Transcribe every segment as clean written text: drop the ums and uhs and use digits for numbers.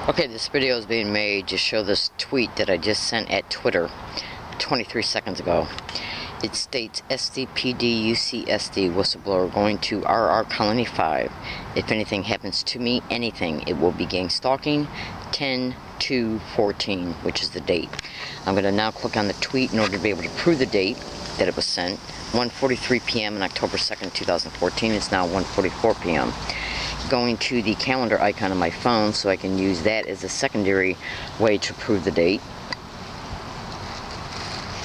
Okay, this video is being made to show this tweet that I just sent at Twitter 23 seconds ago. It states, SDPD UCSD whistleblower going to RR Colony 5. If anything happens to me, anything, it will be gang stalking. 10/2/14, which is the date. I'm going to now click on the tweet in order to be able to prove the date that it was sent. 1:43 p.m. on October 2nd, 2014. It's now 1:44 p.m. Going to the calendar icon on my phone so I can use that as a secondary way to prove the date.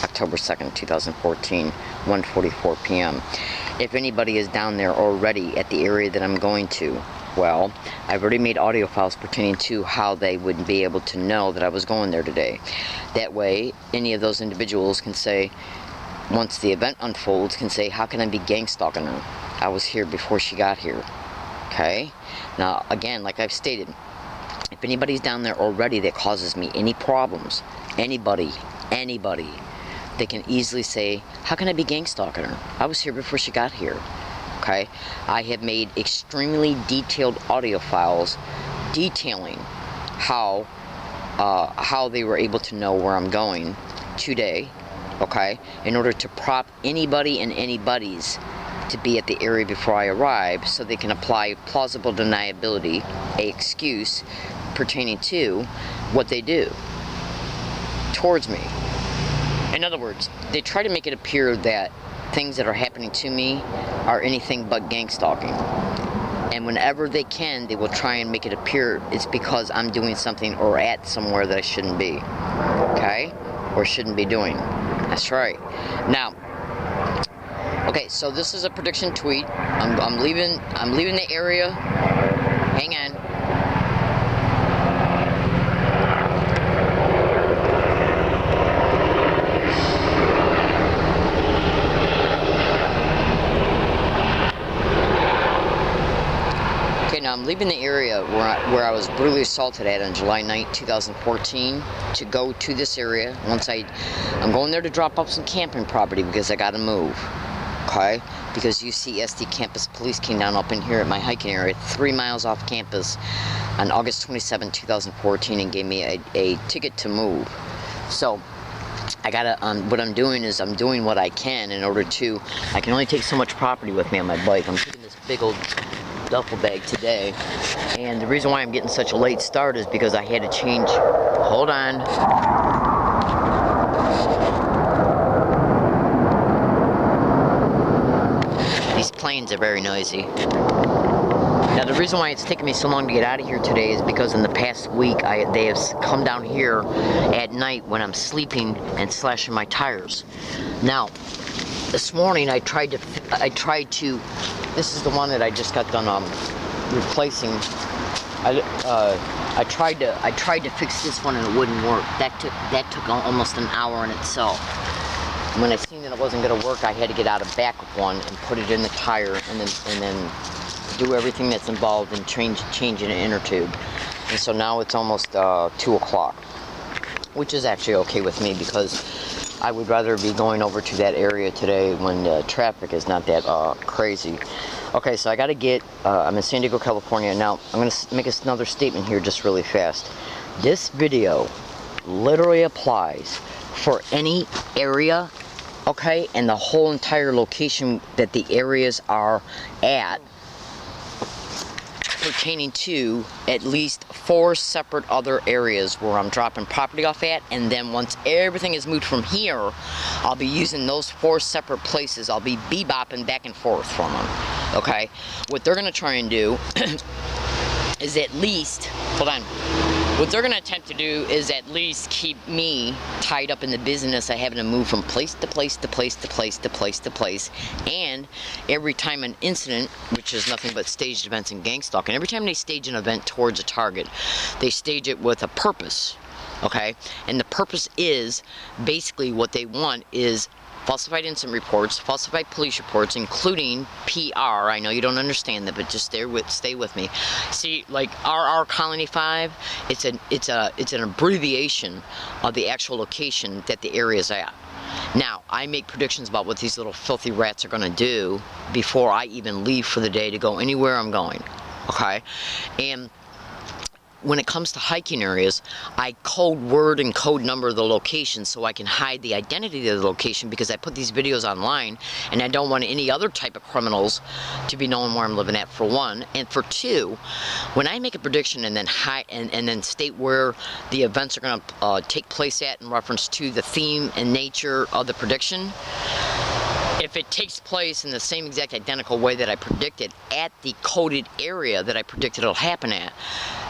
October 2nd, 2014, 1:44 p.m. If anybody is down there already at the area that I'm going to, well, I've already made audio files pertaining to how they would be able to know that I was going there today. That way, any of those individuals can say, once the event unfolds, can say, how can I be gang stalking her? I was here before she got here. Okay? Now, again, like I've stated, if anybody's down there already that causes me any problems, anybody, they can easily say, how can I be gang stalking her? I was here before she got here. Okay? I have made extremely detailed audio files detailing how they were able to know where I'm going today, okay, in order to prop anybody and anybody's to be at the area before I arrive, so they can apply plausible deniability, a excuse pertaining to what they do towards me. In other words, they try to make it appear that things that are happening to me are anything but gang stalking. And whenever they can, they will try and make it appear it's because I'm doing something or at somewhere that I shouldn't be. Okay? Or shouldn't be doing. That's right. Now, okay, so this is a prediction tweet. I'm leaving the area. Hang on. Okay, now I'm leaving the area where I was brutally assaulted at on July 9th, 2014 to go to this area. I'm going there to drop off some camping property because I gotta move. Okay? Because UCSD campus police came down up in here at my hiking area 3 miles off campus on August 27, 2014 and gave me a ticket to move. So I gotta, what I'm doing is I'm doing what I can in order to, I can only take so much property with me on my bike. I'm taking this big old duffel bag today, and the reason why I'm getting such a late start is because I had to change, hold on. These planes are very noisy. Now the reason why it's taking me so long to get out of here today is because in the past week they have come down here at night when I'm sleeping and slashing my tires. Now, this morning I tried to, this is the one that I just got done replacing. I tried to fix this one and it wouldn't work. That took almost an hour in itself. When I seen that it wasn't going to work, I had to get out of back of one and put it in the tire and then do everything that's involved in changing an inner tube. And so now it's almost 2 o'clock, which is actually okay with me because I would rather be going over to that area today when the traffic is not that crazy. Okay, so I got to get, I'm in San Diego, California. Now, I'm going to make another statement here just really fast. This video literally applies for any area, okay, and the whole entire location that the areas are at, pertaining to at least 4 separate other areas where I'm dropping property off at, and then once everything is moved from here, I'll be using those 4 separate places. I'll be bebopping back and forth from them, okay? What they're going to try and do is at least, hold on, what they're going to attempt to do is at least keep me tied up in the business of having to move from place to place to place to place to place to place. And every time an incident, which is nothing but staged events and gang stalking, every time they stage an event towards a target, they stage it with a purpose, okay? And the purpose is, basically what they want is falsified incident reports, falsified police reports, including PR. I know you don't understand that, but just stay with me. See, like RR Colony 5, it's an abbreviation of the actual location that the area is at. Now, I make predictions about what these little filthy rats are going to do before I even leave for the day to go anywhere I'm going. Okay? And when it comes to hiking areas, I code word and code number the location so I can hide the identity of the location, because I put these videos online and I don't want any other type of criminals to be knowing where I'm living at, for one. And for two, when I make a prediction and then and then state where the events are going to take place at in reference to the theme and nature of the prediction, if it takes place in the same exact identical way that I predicted at the coded area that I predicted it'll happen at,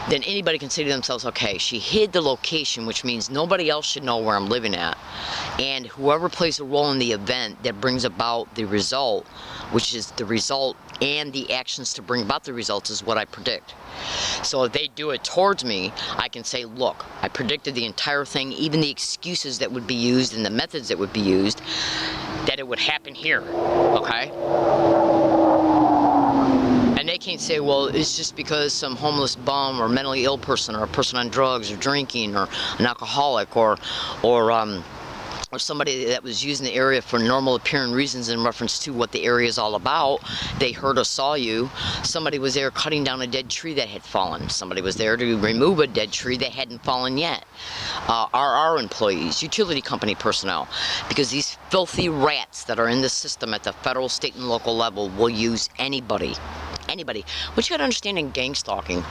then anybody can say to themselves, okay, she hid the location, which means nobody else should know where I'm living at. And whoever plays a role in the event that brings about the result, which is the result and the actions to bring about the results, is what I predict. So if they do it towards me, I can say, look, I predicted the entire thing, even the excuses that would be used and the methods that would be used, that it would happen here, okay? And they can't say, well, it's just because some homeless bum or mentally ill person or a person on drugs or drinking or an alcoholic or somebody that was using the area for normal appearing reasons in reference to what the area is all about. They heard or saw you. Somebody was there cutting down a dead tree that had fallen. Somebody was there to remove a dead tree that hadn't fallen yet. Our employees, utility company personnel, because these filthy rats that are in the system at the federal, state, and local level will use anybody. Anybody. What you got to understand in gang stalking,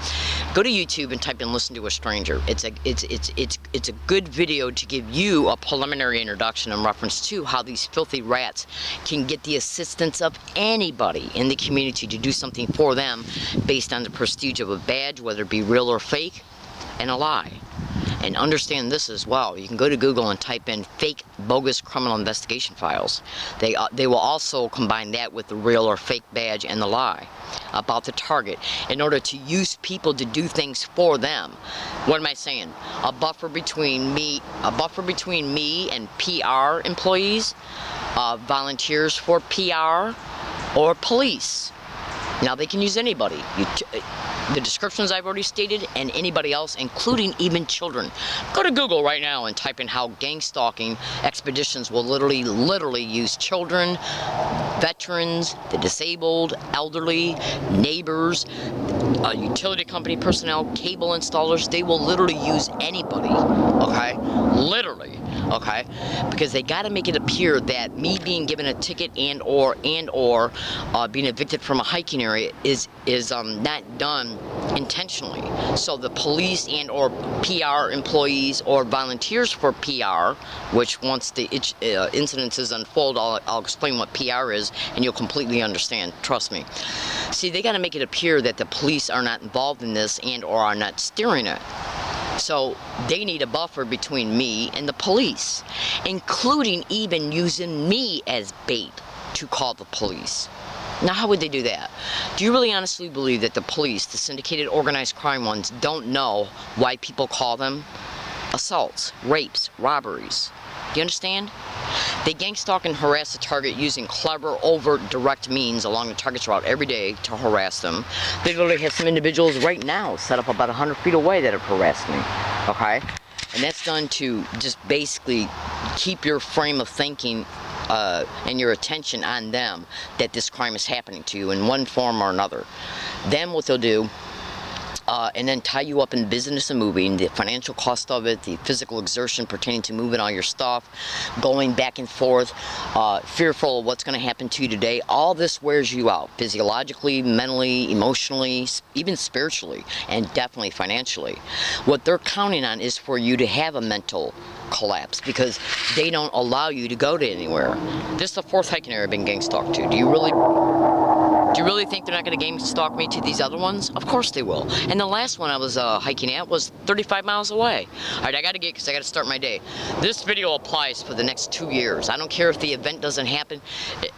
go to YouTube and type in "listen to a stranger." It's a good video to give you a preliminary introduction in reference to how these filthy rats can get the assistance of anybody in the community to do something for them based on the prestige of a badge, whether it be real or fake, and a lie. And understand this as well. You can go to Google and type in fake, bogus criminal investigation files. They will also combine that with the real or fake badge and the lie about the target in order to use people to do things for them. What am I saying? A buffer between me and PR employees, volunteers for PR, or police. Now they can use anybody. The descriptions I've already stated, and anybody else, including even children. Go to Google right now and type in how gang stalking expeditions will literally use children, veterans, the disabled, elderly, neighbors, utility company personnel, cable installers. They will literally use anybody, okay? Literally, okay? Because they got to make it appear that me being given a ticket and or being evicted from a hiking area is not done intentionally. So the police and or PR employees or volunteers for PR, which once the incidences unfold, I'll explain what PR is and you'll completely understand, trust me. See, they got to make it appear that the police are not involved in this and or are not steering it. So they need a buffer between me and the police, including even using me as bait to call the police. Now, how would they do that? Do you really honestly believe that the police, the syndicated organized crime ones, don't know why people call them? Assaults, rapes, robberies. Do you understand? They gang stalk and harass a target using clever, overt, direct means along the target's route every day to harass them. They literally have some individuals right now set up about 100 feet away that have harassed me, okay? And that's done to just basically keep your frame of thinking and your attention on them, that this crime is happening to you in one form or another. Then what they'll do, and then tie you up in business and moving, the financial cost of it, the physical exertion pertaining to moving all your stuff, going back and forth, fearful of what's going to happen to you today. All this wears you out physiologically, mentally, emotionally, even spiritually, and definitely financially. What they're counting on is for you to have a mental collapse because they don't allow you to go to anywhere. This is the fourth hiking area I've been gang stalked to. Do you really think they're not going to gang stalk me to these other ones? Of course they will. And the last one I was hiking at was 35 miles away. All right, I got to get, because I got to start my day. This video applies for the next 2 years. I don't care if the event doesn't happen.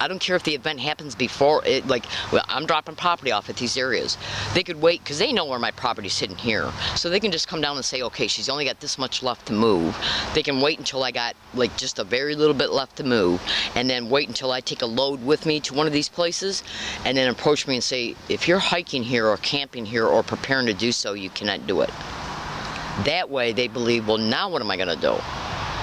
I don't care if the event happens before it. Well, I'm dropping property off at these areas. They could wait, because they know where my property's sitting here. So they can just come down and say, okay, she's only got this much left to move. They can wait until I got just a very little bit left to move, and then wait until I take a load with me to one of these places, and then approach me and say, if you're hiking here or camping here or preparing to do so, you cannot do it. That way they believe, well, now what am I going to do?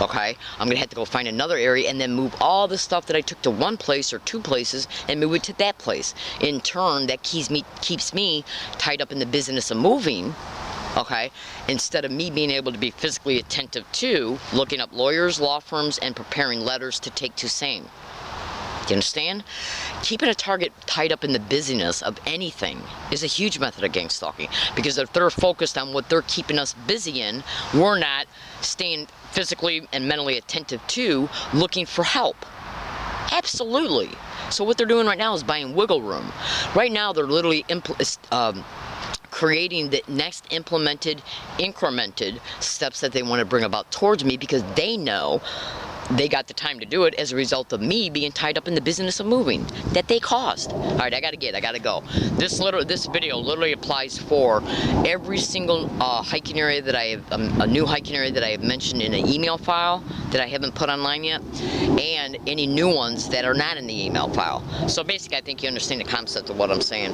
Okay, I'm going to have to go find another area and then move all the stuff that I took to one place or two places and move it to that place. In turn, that keeps me tied up in the business of moving, okay, instead of me being able to be physically attentive to looking up lawyers, law firms, and preparing letters to take to same. Do you understand? Keeping a target tied up in the busyness of anything is a huge method of gang stalking, because if they're focused on what they're keeping us busy in, we're not staying physically and mentally attentive to looking for help. Absolutely. So what they're doing right now is buying wiggle room. Right now they're literally creating the next incremented steps that they want to bring about towards me, because they know they got the time to do it as a result of me being tied up in the business of moving that they caused. All right, I gotta go. This video literally applies for every single hiking area that I have, a new hiking area that I have mentioned in an email file that I haven't put online yet, and any new ones that are not in the email file. So basically, I think you understand the concept of what I'm saying.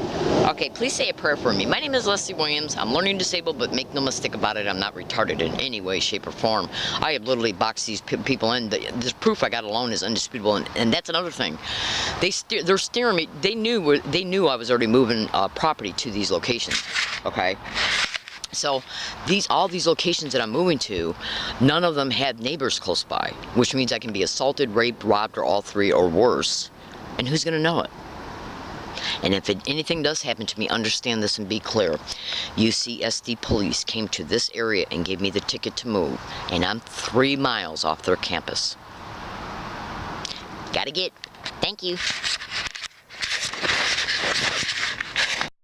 Okay, please say a prayer for me. My name is Leslie Williams. I'm learning disabled, but make no mistake about it, I'm not retarded in any way, shape, or form. I have literally boxed these people in. This proof I got alone is indisputable, and that's another thing. They're steering me. They knew I was already moving property to these locations. Okay, so all these locations that I'm moving to, none of them had neighbors close by, which means I can be assaulted, raped, robbed, or all three or worse. And who's gonna know it? And if anything does happen to me, understand this and be clear. UCSD police came to this area and gave me the ticket to move, and I'm 3 miles off their campus. Gotta get. Thank you.